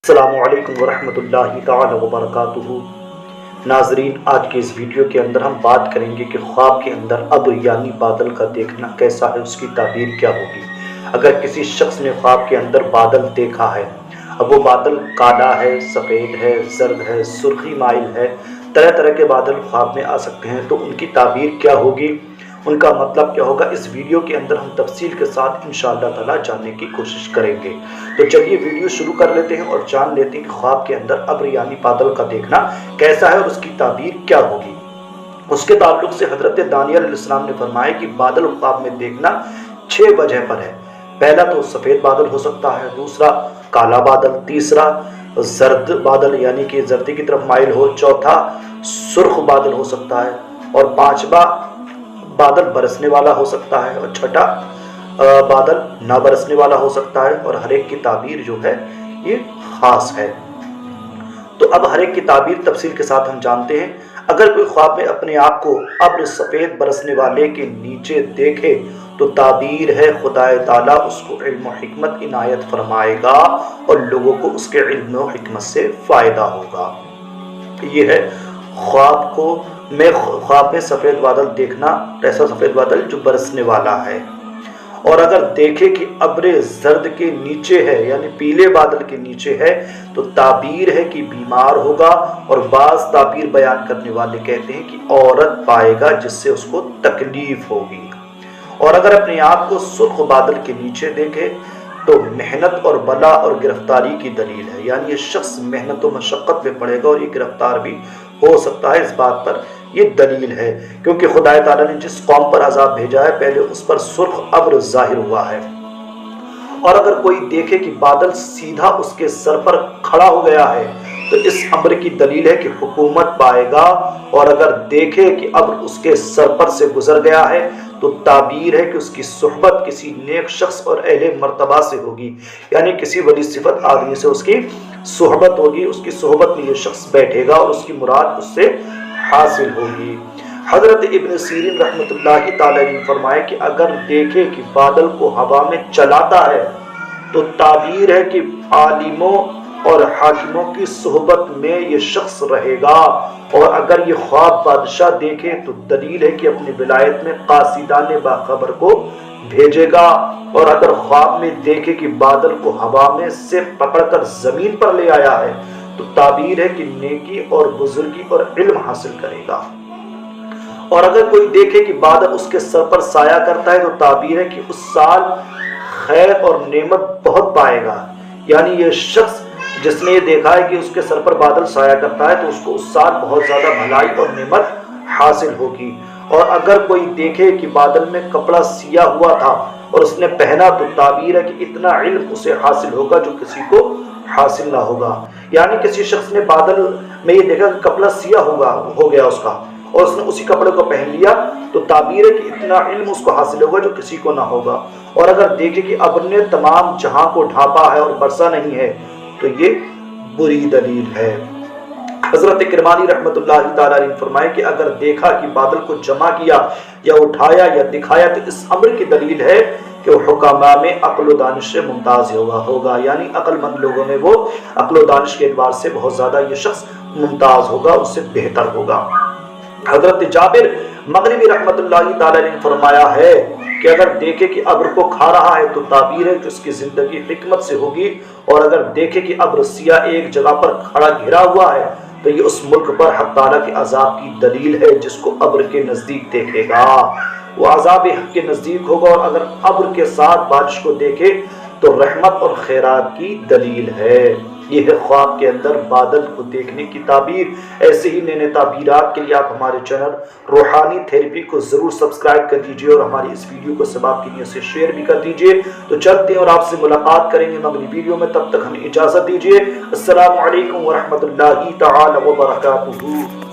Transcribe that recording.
السلام علیکم ورحمۃ اللہ تعالی وبرکاتہ۔ ناظرین، آج کے اس ویڈیو کے اندر ہم بات کریں گے کہ خواب کے اندر ابر یعنی بادل کا دیکھنا کیسا ہے، اس کی تعبیر کیا ہوگی۔ اگر کسی شخص نے خواب کے اندر بادل دیکھا ہے، اب وہ بادل کالا ہے، سفید ہے، زرد ہے، سرخی مائل ہے، طرح طرح کے بادل خواب میں آ سکتے ہیں، تو ان کی تعبیر کیا ہوگی، ان کا مطلب کیا ہوگا، اس ویڈیو کے اندر ہم تفصیل کے ساتھ انشاءاللہ تعالی جاننے کی کوشش کریں گے۔ تو چلیے ویڈیو شروع کر لیتے ہیں اور جان لیتے ہیں کہ خواب کے اندر ابر یعنی بادل کا دیکھنا کیسا ہے اور اس کی تعبیر کیا ہوگی۔ اس کے تعلق سے حضرت دانیال علیہ السلام نے فرمایا کہ بادل خواب میں دیکھنا 6 وجہ پر ہے۔ پہلا تو سفید بادل ہو سکتا ہے، دوسرا کالا بادل، تیسرا زرد بادل یعنی کہ زردی کی طرف مائل ہو، چوتھا سرخ بادل ہو سکتا ہے، اور پانچواں بادل برسنے والا ہو سکتا ہے، اور چھٹا بادل نہ برسنے والا ہو سکتا ہے، اور ہر ایک کی تعبیر جو ہے یہ خاص ہے۔ تو اب ہر ایک کی تعبیر تفصیل کے ساتھ ہم جانتے ہیں۔ اگر کوئی خواب میں اپنے آپ کو ابر سفید برسنے والے کے نیچے دیکھے تو تعبیر ہے خدا تعالیٰ اس کو علم و حکمت عنایت فرمائے گا اور لوگوں کو اس کے علم و حکمت سے فائدہ ہوگا۔ یہ ہے خواب میں سفید بادل دیکھنا، ایسا سفید بادل جو برسنے والا ہے۔ اور اگر دیکھے کہ ابر زرد کے نیچے ہے یعنی پیلے بادل کے نیچے ہے تو تعبیر ہے کہ بیمار ہوگا، اور بعض تعبیر بیان کرنے والے کہتے ہیں کہ عورت پائے گا جس سے اس کو تکلیف ہوگی۔ اور اگر اپنے آپ کو سرخ بادل کے نیچے دیکھے تو محنت اور بلا اور گرفتاری کی دلیل ہے، یعنی یہ شخص محنت و مشقت میں پڑے گا اور یہ گرفتار بھی ہو سکتا ہے۔ اس بات پر یہ دلیل ہے کیونکہ خدا تعالیٰ نے جس قوم پر عذاب بھیجا ہے پہلے اس پر سرخ ابر ظاہر ہوا ہے۔ اور اگر کوئی دیکھے کہ بادل سیدھا اس کے سر پر کھڑا ہو گیا ہے تو اس امر کی دلیل ہے کہ حکومت پائے گا، اور اگر دیکھے کہ ابر اس کے سر پر سے گزر گیا ہے تو تعبیر ہے کہ اس کی صحبت کسی نیک شخص اور اہل مرتبہ سے ہوگی، یعنی کسی ولی صفت آدمی سے اس کی صحبت ہوگی، اس کی صحبت میں یہ شخص بیٹھے گا اور اس کی مراد اس سے حاصل ہوگی۔ حضرت ابن سیرین رحمۃ اللہ تعالی نے فرمایا کہ اگر دیکھے کہ بادل کو ہوا میں چلاتا ہے تو تعبیر ہے کہ عالموں اور حاکموں کی صحبت میں یہ شخص رہے گا، اور اگر یہ خواب بادشاہ دیکھے تو دلیل ہے کہ اپنی ولایت میں قاصدان باخبر کو بھیجے گا، اور اگر خواب میں دیکھے کہ بادل کو ہوا میں سے پکڑ کر زمین پر لے آیا ہے تو تعبیر ہے کہ نیکی اور بزرگی اور علم حاصل کرے گا۔ اور اگر کوئی دیکھے کہ بادل اس کے سر پر سایہ کرتا ہے تو تعبیر ہے کہ اس سال خیر اور نعمت بہت پائے گا، یعنی یہ شخص جس نے یہ دیکھا ہے کہ اس کے سر پر بادل سایہ کرتا ہے تو اس کو اس سال بہت زیادہ بھلائی اور نعمت حاصل ہوگی۔ اور اگر کوئی دیکھے کہ بادل میں کپڑا سیا ہوا تھا اور اس نے پہنا تو تعبیر ہے کہ اتنا علم اسے حاصل ہوگا جو کسی کو حاصل نہ ہوگا، یعنی کسی شخص نے بادل میں یہ دیکھا کہ کپڑا سیا ہو گیا اس کا، اور اس نے اسی کپڑے کو پہن لیا تو تعبیر ہے کہ اتنا علم اس کو حاصل ہوگا جو کسی کو نہ ہوگا۔ اور اگر دیکھے کہ ابر نے تمام جہاں کو ڈھانپا ہے اور برسا نہیں ہے تو یہ بری دلیل ہے۔ حضرت کرمانی رحمۃ اللہ تعالی نے فرمایا کہ اگر دیکھا کہ بادل کو جمع کیا یا اٹھایا یا دکھایا تو اس امر کی دلیل ہے کہ وہ حکماء میں عقل و دانش سے ممتاز ہوگا، یعنی عقل مند لوگوں میں وہ عقل و دانش کے اعتبار سے بہت زیادہ یہ شخص ممتاز ہوگا، اس سے بہتر ہوگا۔ حضرت جابر مغربی رحمۃ اللہ تعالی نے فرمایا ہے کہ اگر دیکھے کہ ابر کو کھا رہا ہے تو تعبیر ہے کہ اس کی زندگی حکمت سے ہوگی، اور اگر دیکھے کہ ابر سیاہ ایک جگہ پر کھڑا گھرا ہوا ہے تو یہ اس ملک پر حق تعالیٰ کے عذاب کی دلیل ہے۔ جس کو ابر کے نزدیک دیکھے گا وہ عذاب حق کے نزدیک ہوگا، اور اگر ابر کے ساتھ بارش کو دیکھے تو رحمت اور خیرات کی دلیل ہے۔ یہ ہے خواب کے اندر بادل کو دیکھنے کی تعبیر۔ ایسے ہی نئے نئے تعبیرات کے لیے آپ ہمارے چینل روحانی تھیراپی کو ضرور سبسکرائب کر دیجئے، اور ہماری اس ویڈیو کو ثواب کی نیت سے شیئر بھی کر دیجئے۔ تو چلتے ہیں اور آپ سے ملاقات کریں گے اگلی ویڈیو میں، تب تک ہمیں اجازت دیجئے۔ السلام علیکم ورحمۃ اللہ تعالی وبرکاتہ۔